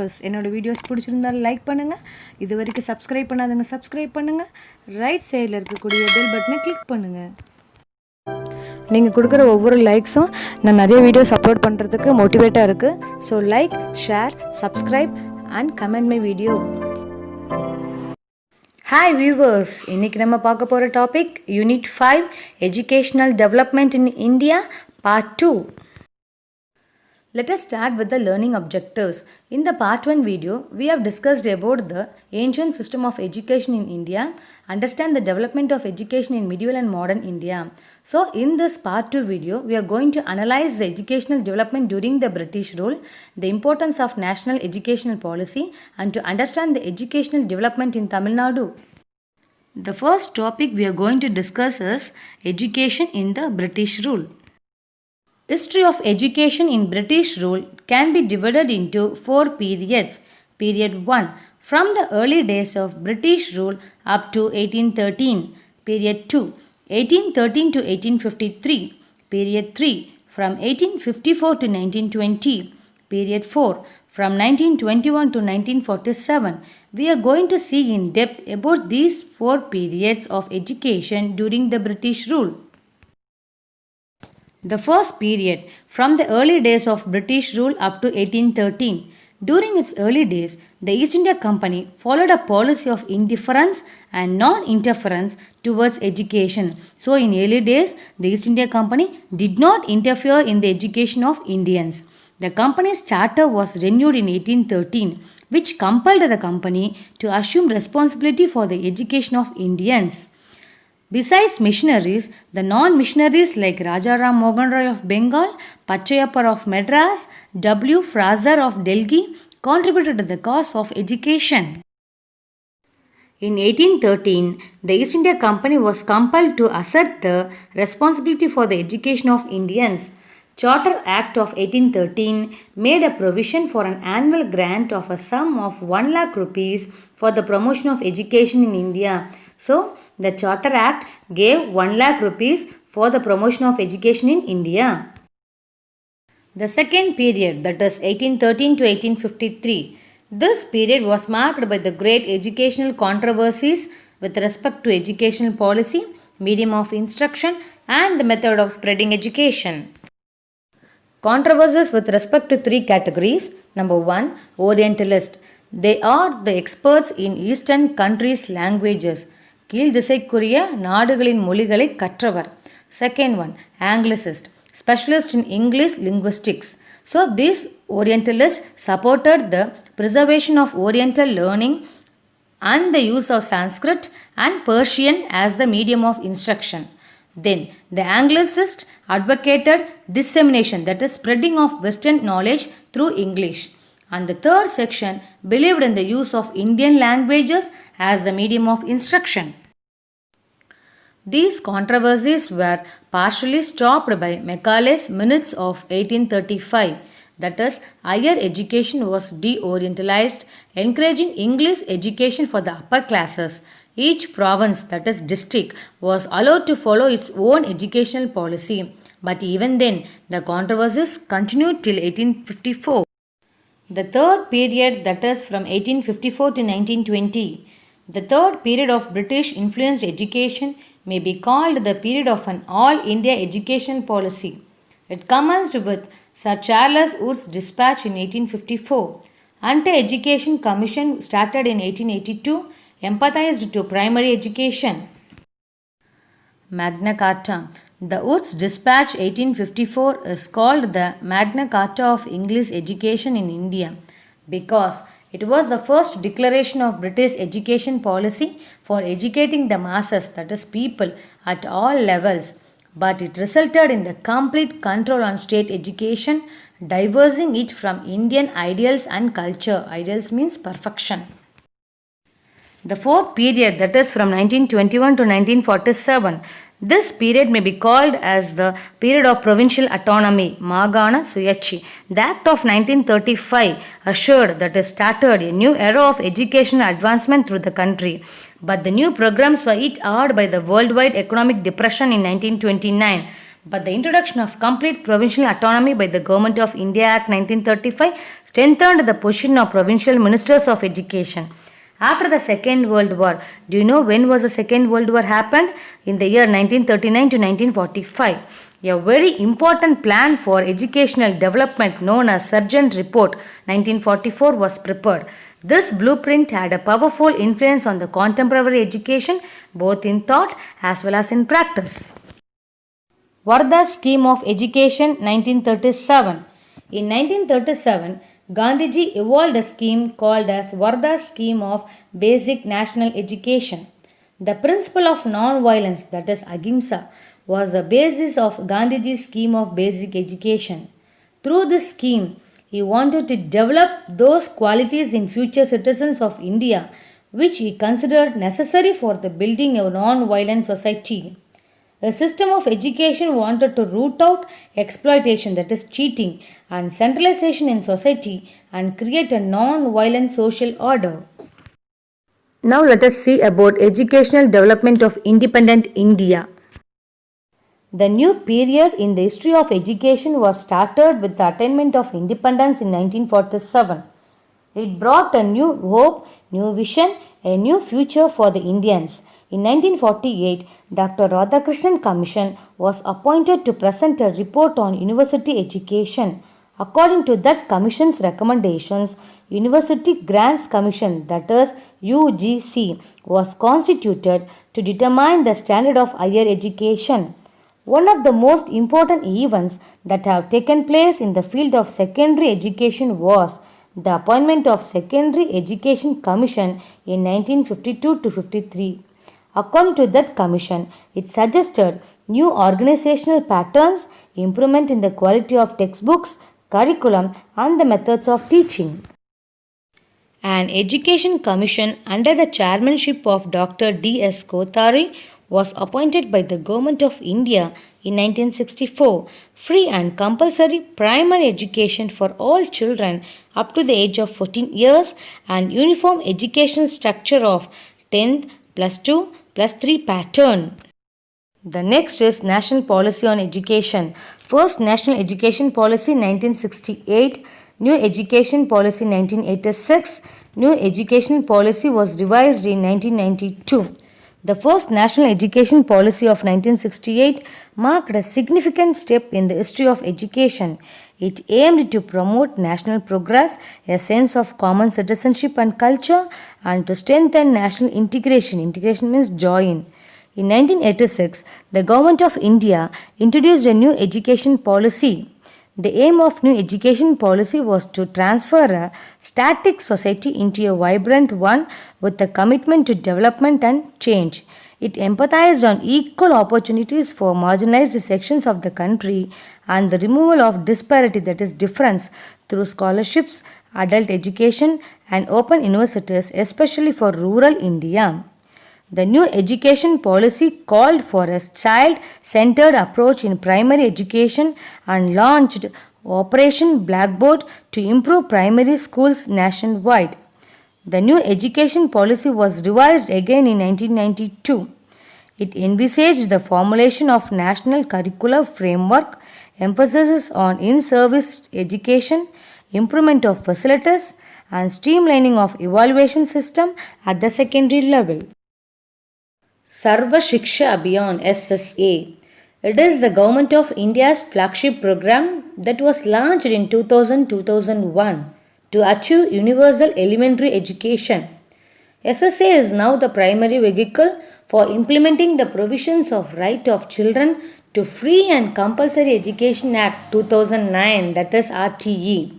Viewers, என்னோட videos பிடிச்சிருந்தாலும் like பண்ணுங்கள். இது வரைக்கும் சப்ஸ்கிரைப் பண்ணாதவங்க சப்ஸ்கிரைப் பண்ணுங்கள். ரைட் சைடில் இருக்கக்கூடிய பெல் பட்டனை கிளிக் பண்ணுங்கள். நீங்கள் கொடுக்குற ஒவ்வொரு லைக்ஸும் நான் நிறைய வீடியோஸ் அப்லோட் பண்ணுறதுக்கு மோட்டிவேட்டாக இருக்குது. So like, share, subscribe and comment my video. Hi viewers, இன்றைக்கி நம்ம பார்க்க போகிற topic unit 5 educational development in India part 2. Let us start with the learning objectives. In the part 1 video, we have discussed about the ancient system of education in India, understand the development of education in medieval and modern India. So, in this part 2 video, we are going to analyze the educational development during the British rule, the importance of national educational policy, and to understand the educational development in Tamil Nadu. The first topic we are going to discuss is education in the British rule. History of education in British rule can be divided into 4 periods. Period 1, from the early days of British rule up to 1813. Period 2, 1813 to 1853. Period 3, from 1854 to 1920. Period 4, from 1921 to 1947. We are going to see in depth about these 4 periods of education during the British rule. The first period, from the early days of British rule up to 1813. During its early days, the East India Company followed a policy of indifference and non-interference towards education. So, in early days, the East India Company did not interfere in the education of Indians. The company's charter was renewed in 1813, which compelled the company to assume responsibility for the education of Indians. Besides missionaries, the non-missionaries like Rajaram Mohan Roy of Bengal, Pachaiyappa of Madras, W. Fraser of Delhi contributed to the cause of education. In 1813, the East India Company was compelled to assert the responsibility for the education of Indians. Charter Act of 1813 made a provision for an annual grant of a sum of 1 lakh rupees for the promotion of education in India. So, the Charter Act gave 1 lakh rupees for the promotion of education in India. The second period, that is 1813 to 1853. This period was marked by the great educational controversies with respect to educational policy, medium of instruction, and the method of spreading education. Controversies with respect to 3 categories. Number 1, Orientalist. They are the experts in Eastern countries' languages. கீழ் திசைக்குரிய நாடுகளின் மொழிகளை கற்றவர். Second one, Anglicist, specialist in English linguistics. So these Orientalists supported the preservation of Oriental learning and the use of Sanskrit and Persian as the medium of instruction. Then the Anglicists advocated dissemination, that is spreading of Western knowledge through English. And the third section believed in the use of Indian languages as the medium of instruction. These controversies were partially stopped by Macaulay's Minutes of 1835. That is, higher education was de-orientalized, encouraging English education for the upper classes. Each province, that is district, was allowed to follow its own educational policy. But even then, the controversies continued till 1854. The third period, that is from 1854 to 1920. The third period of British influenced education may be called the period of an all-India education policy. It commenced with Sir Charles Wood's dispatch in 1854. Anti-Education Commission started in 1882, empathized to primary education. Magna Carta. The Wood's Dispatch 1854 is called the Magna Carta of English education in India because it was the first declaration of British education policy for educating the masses, that is people, at all levels. But it resulted in the complete control on state education, diverging it from Indian ideals and culture. Ideals means perfection. The fourth period, that is from 1921 to 1947. This period may be called as the period of provincial autonomy, Magana Suyachi. The Act of 1935 assured, that is started, a new era of educational advancement through the country. But the new programs were hit hard by the worldwide economic depression in 1929. But the introduction of complete provincial autonomy by the Government of India Act 1935 strengthened the position of provincial ministers of education. After the Second World War, do you know when was the Second World War happened? In the year 1939 to 1945. A very important plan for educational development known as Sargent Report 1944 was prepared. This blueprint had a powerful influence on the contemporary education both in thought as well as in practice. Varda's Scheme of Education 1937. In 1937, Gandhiji evolved a scheme called as Varda's Scheme of Basic National Education. The principle of non-violence, that is Ahimsa, was the basis of Gandhiji's scheme of basic education. Through this scheme, he wanted to develop those qualities in future citizens of India which he considered necessary for the building a non-violent society. A system of education wanted to root out exploitation, that is cheating, and centralization in society and create a non-violent social order. Now let us see about educational development of independent India. The new period in the history of education was started with the attainment of independence in 1947. It brought a new hope, new vision, a new future for the Indians. In 1948, Dr. Radhakrishnan Commission was appointed to present a report on university education. According to that commission's recommendations, University Grants Commission, that is UGC, was constituted to determine the standard of higher education. One of the most important events that have taken place in the field of secondary education was the appointment of Secondary Education Commission in 1952 to 53. According to that commission, it suggested new organizational patterns, improvement in the quality of textbooks, curriculum, and the methods of teaching. An education commission under the chairmanship of Dr. D.S. Kothari was appointed by the Government of India in 1964. Free and compulsory primary education for all children up to the age of 14 years and uniform education structure of 10th plus 2 plus 3 pattern. The next is National Policy on Education. First National Education Policy 1968, New Education Policy 1986, New Education Policy was revised in 1992. The first National Education Policy of 1968 marked a significant step in the history of education. It aimed to promote national progress, a sense of common citizenship and culture, and to strengthen national integration. Integration means join. In 1986, the Government of India introduced a new education policy. The aim of new education policy was to transfer a static society into a vibrant one with a commitment to development and change. It empathized on equal opportunities for marginalized sections of the country and the removal of disparity, that is difference, through scholarships, adult education and open universities, especially for rural India. The new education policy called for a child-centered approach in primary education and launched Operation Blackboard to improve primary schools nationwide. The new education policy was revised again in 1992. It envisaged the formulation of national curricular framework, emphasis on in-service education, improvement of facilities, and streamlining of evaluation system at the secondary level. Sarva Shiksha Abhiyan SSA. It is the Government of India's flagship program that was launched in 2000-2001 to achieve universal elementary education. SSA is now the primary vehicle for implementing the provisions of right of children to Free and Compulsory Education Act 2009, that is RTE.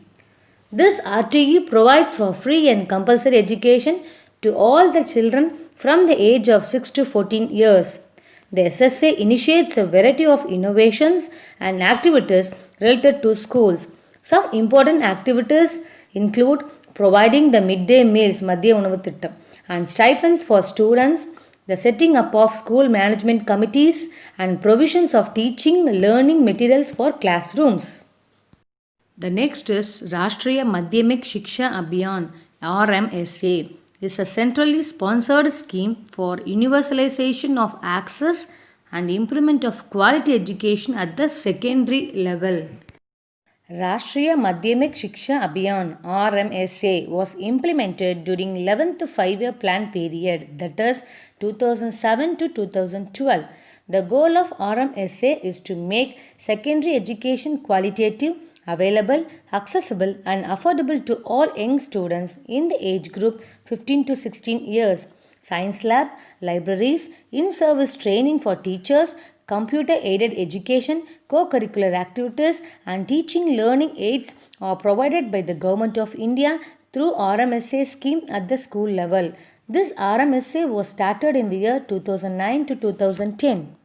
This RTE provides for free and compulsory education to all the children from the age of 6 to 14 years. The SSA initiates a variety of innovations and activities related to schools. Some important activities include providing the midday meals Madhya Unavu Thittam and stipends for students, the setting up of school management committees and provisions of teaching learning materials for classrooms. The next is Rashtriya Madhyamik Shiksha Abhiyan RMSA. Is a centrally sponsored scheme for universalization of access and improvement of quality education at the secondary level. Rashtriya Madhyamik Shiksha Abhiyan RMSA was implemented during 11th 5-year plan period, that is 2007 to 2012. The goal of RMSA is to make secondary education qualitative, available, accessible and affordable to all young students in the age group 15 to 16 years. Science lab, libraries, in-service training for teachers, computer-aided education, co-curricular activities and teaching learning aids are provided by the Government of India through RMSA scheme at the school level. This RMSA was started in the year 2009 to 2010.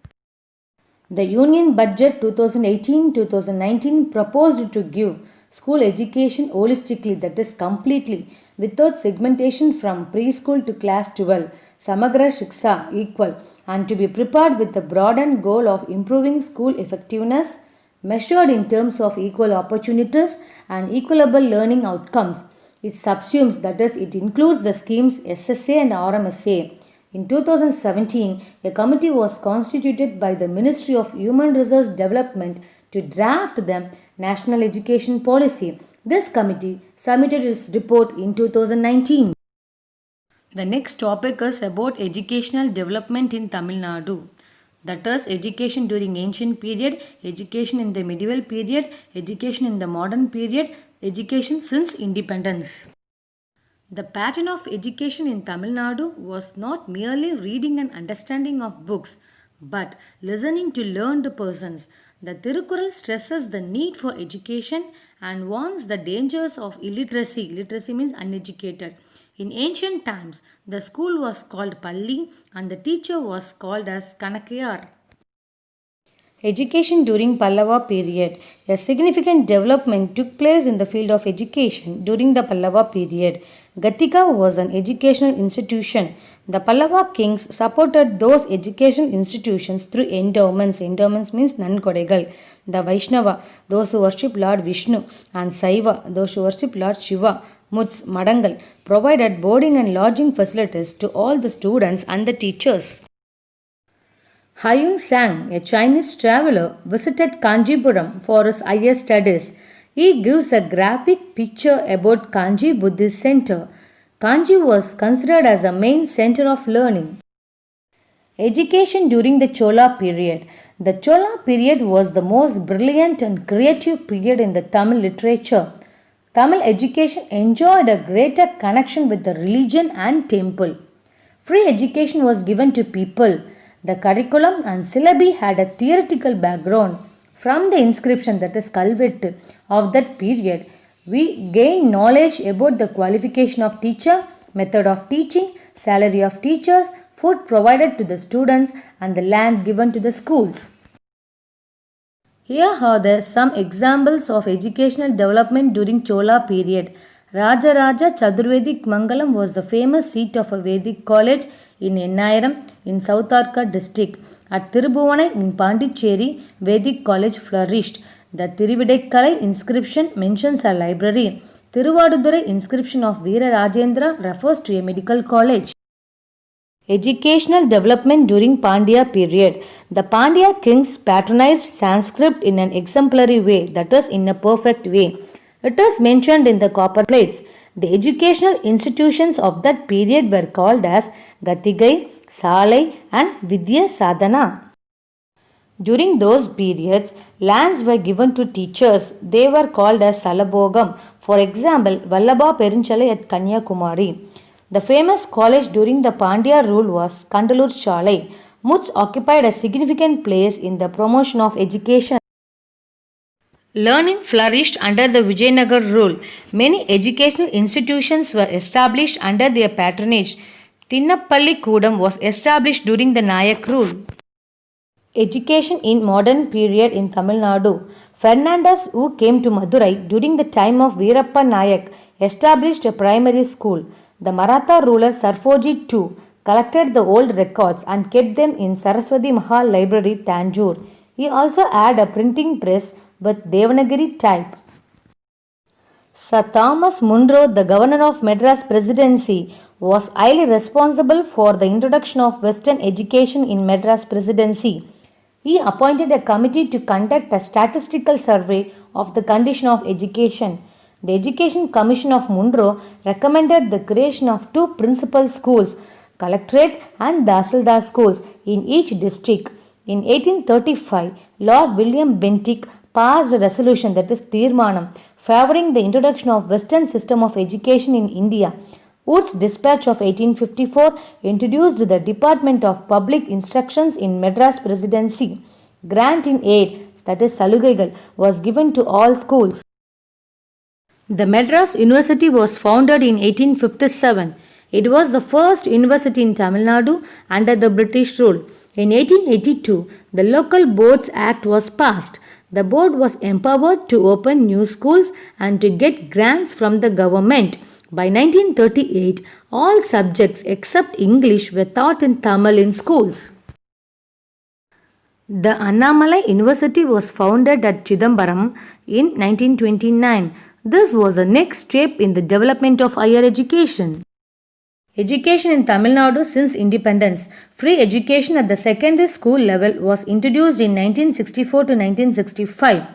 The Union Budget 2018-2019 proposed to give school education holistically, that is completely, without segmentation from preschool to class 12, Samagra Shiksha equal, and to be prepared with the broadened goal of improving school effectiveness, measured in terms of equal opportunities and equitable learning outcomes. It subsumes, that is, it includes the schemes SSA and RMSA. In 2017, a committee was constituted by the Ministry of Human Resource Development to draft the National Education Policy. This committee submitted its report in 2019. The next topic is about educational development in Tamil Nadu. That is education during ancient period, education in the medieval period, education in the modern period, education since independence. The pattern of education in Tamil Nadu was not merely reading and understanding of books, but listening to learned persons. The Tirukkural stresses the need for education and warns the dangers of illiteracy. Illiteracy means uneducated. In ancient times, the school was called Palli and the teacher was called as Kanakayar. Education during Pallava period. A significant development took place in the field of education during the Pallava period. Gatika was an educational institution. The Pallava kings supported those educational institutions through endowments. Endowments means Nankodegal. The Vaishnava, those who worship Lord Vishnu, and Saiva, those who worship Lord Shiva, Muts, Madangal, provided boarding and lodging facilities to all the students and the teachers. Hyun Sang, a Chinese traveler, visited Kanjipuram for his higher studies. He gives a graphic picture about Kanji Buddhist Center. Kanji was considered as a main center of learning. Education during the Chola period. The Chola period was the most brilliant and creative period in the Tamil literature. Tamil education enjoyed a greater connection with the religion and temple. Free education was given to people. The curriculum and syllabi had a theoretical background. From the inscription, that is Kalvettu, of that period, we gain knowledge about the qualification of teacher, method of teaching, salary of teachers, food provided to the students and the land given to the schools. Here are some examples of educational development during Chola period. Rajaraja Chadurvedic Mangalam was the famous seat of a Vedic college in Ennayiram in South Arcot district. At Tirubhuvanai in Pondicherry, Vedic college flourished. The Thiruvidaikalai inscription mentions a library. Thiruvadurai inscription of Veera Rajendra refers to a medical college. Educational development during Pandya period. The Pandya kings patronized Sanskrit in an exemplary way, that is, in a perfect way. It is mentioned in the copper plates. The educational institutions of that period were called as Gatigai, Salai and Vidya Sadhana. During those periods, lands were given to teachers. They were called as Salabogam. For example, Vallabha Perinchale at Kanyakumari. The famous college during the Pandya rule was Kandalur Chalai. Muts occupied a significant place in the promotion of education. Learning flourished under the Vijayanagar rule. Many educational institutions were established under their patronage. Tinnappalli Kudam was established during the Nayak rule. Education in modern period in Tamil Nadu. Fernandez, who came to Madurai during the time of Veerappa Nayak, established a primary school. The Maratha ruler Sarfoji II collected the old records and kept them in Saraswati Mahal Library, Tanjore. He also had a printing press with Devanagari type. Sir Thomas Munro, the governor of Madras Presidency, was highly responsible for the introduction of Western education in Madras Presidency. He appointed a committee to conduct a statistical survey of the condition of education. The Education Commission of Munro recommended the creation of two principal schools, Collectorate and Dasildar schools, in each district. In 1835, Lord William Bentinck passed a resolution, that is Tirmanam, favoring the introduction of Western system of education in India. Wood's dispatch of 1854 introduced the Department of Public Instructions in Madras Presidency. Grant in aid, that is Salugaigal, was given to all schools. The Madras University was founded in 1857. It was the first university in Tamil Nadu under the British rule. In 1882, the Local Boards Act was passed. The board was empowered to open new schools and to get grants from the government. By 1938, all subjects except English were taught in Tamil in schools. The Annamalai University was founded at Chidambaram in 1929. This was the next step in the development of higher education. Education in Tamil Nadu since independence. Free education at the secondary school level was introduced in 1964 to 1965.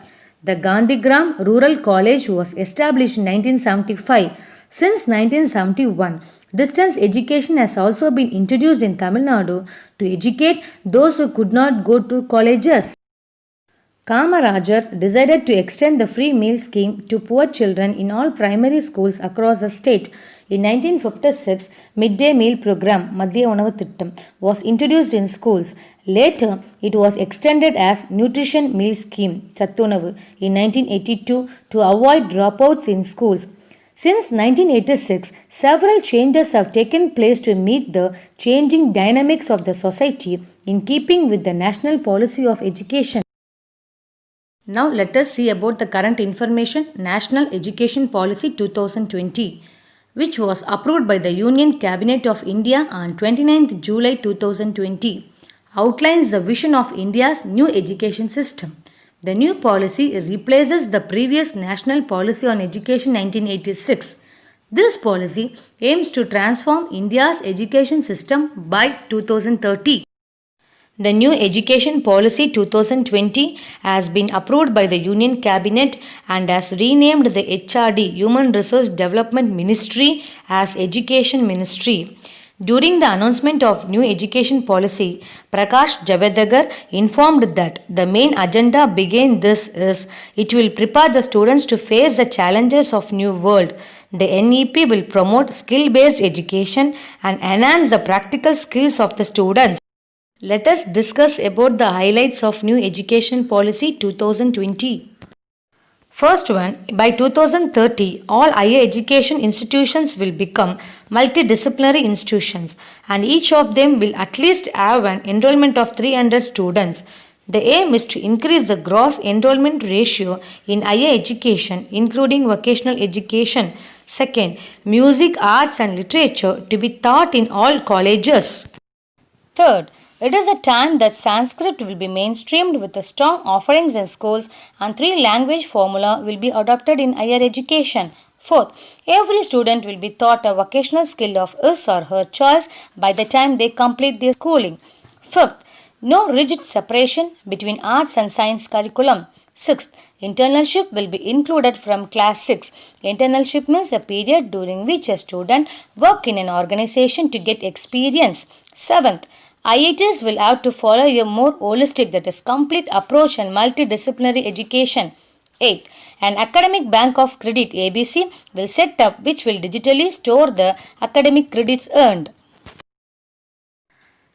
The Gandhigram Rural College was established in 1975. Since 1971, distance education has also been introduced in Tamil Nadu to educate those who could not go to colleges. Kamarajar decided to extend the free meal scheme to poor children in all primary schools across the state. In 1956, midday meal program Madhya Unavu Thittam was introduced in schools. Later, it was extended as nutrition meal scheme Sattunavu in 1982 to avoid dropouts in schools. Since 1986, several changes have taken place to meet the changing dynamics of the society in keeping with the national policy of education. Now let us see about the current information National Education Policy 2020, which was approved by the Union Cabinet of India on 29th July 2020, outlines the vision of India's new education system. The new policy replaces the previous National Policy on Education 1986. This policy aims to transform India's education system by 2030. The new Education Policy 2020 has been approved by the Union Cabinet and has renamed the HRD Human Resource Development Ministry as Education Ministry. During the announcement of new education policy, Prakash Javadekar informed that the main agenda behind this is it will prepare the students to face the challenges of new world. The NEP will promote skill-based education and enhance the practical skills of the students. Let us discuss about the highlights of new education policy 2020. First one, by 2030, all higher education institutions will become multidisciplinary institutions and each of them will at least have an enrollment of 300 students. The aim is to increase the gross enrollment ratio in higher education, including vocational education. Second, music, arts and literature to be taught in all colleges. Third, it is a time that Sanskrit will be mainstreamed with the strong offerings in schools and three-language formula will be adopted in higher education. Fourth, every student will be taught a vocational skill of his or her choice by the time they complete their schooling. Fifth, no rigid separation between arts and science curriculum. Sixth, internship will be included from class 6. Internship means a period during which a student works in an organization to get experience. Seventh, IITs will have to follow a more holistic, that is complete approach and multidisciplinary education. 8th, an academic bank of credit ABC will set up which will digitally store the academic credits earned.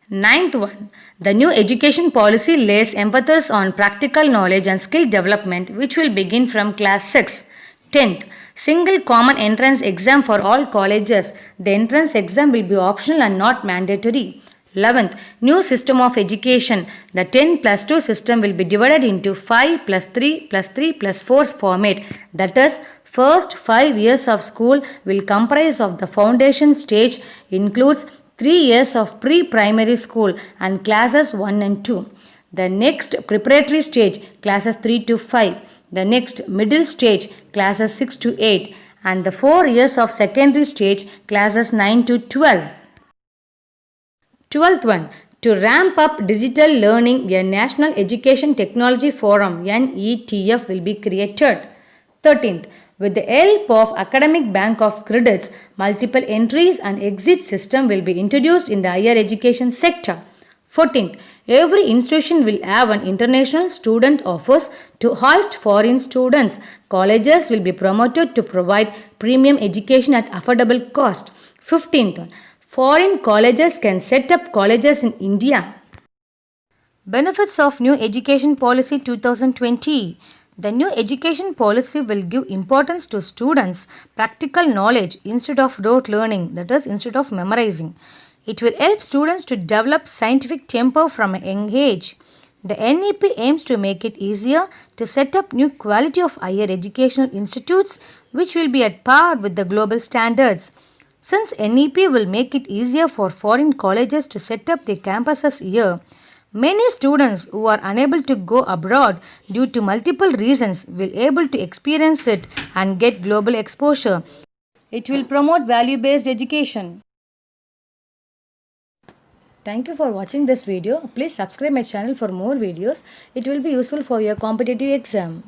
Ninth one, the new education policy lays emphasis on practical knowledge and skill development which will begin from class 6. 10th, single common entrance exam for all colleges. The entrance exam will be optional and not mandatory. 11th, new system of education. The 10 plus 2 system will be divided into 5 plus 3 plus 3 plus 4 format. That is, first 5 years of school will comprise of the foundation stage, includes 3 years of pre-primary school and classes 1 and 2. The next preparatory stage, classes 3 to 5. The next middle stage, classes 6 to 8. And the 4 years of secondary stage, classes 9 to 12. 12th one, To ramp up digital learning, a National Education Technology Forum (NETF) will be created. 13th, with the help of Academic Bank of Credits, multiple entries and exit system will be introduced in the higher education sector. 14th, every institution will have an international student office to host foreign students. Colleges will be promoted to provide premium education at affordable cost. 15th, foreign colleges can set up colleges in India. Benefits of New Education Policy 2020. The new education policy will give importance to students' practical knowledge instead of rote learning, that is, instead of memorizing. It will help students to develop scientific temper from a young age. The NEP aims to make it easier to set up new quality of higher educational institutes which will be at par with the global standards. Since NEP will make it easier for foreign colleges to set up their campuses here, many students who are unable to go abroad due to multiple reasons will able to experience it and get global exposure. It will promote value-based education. Thank you for watching this video. Please subscribe my channel for more videos. It will be useful for your competitive exam.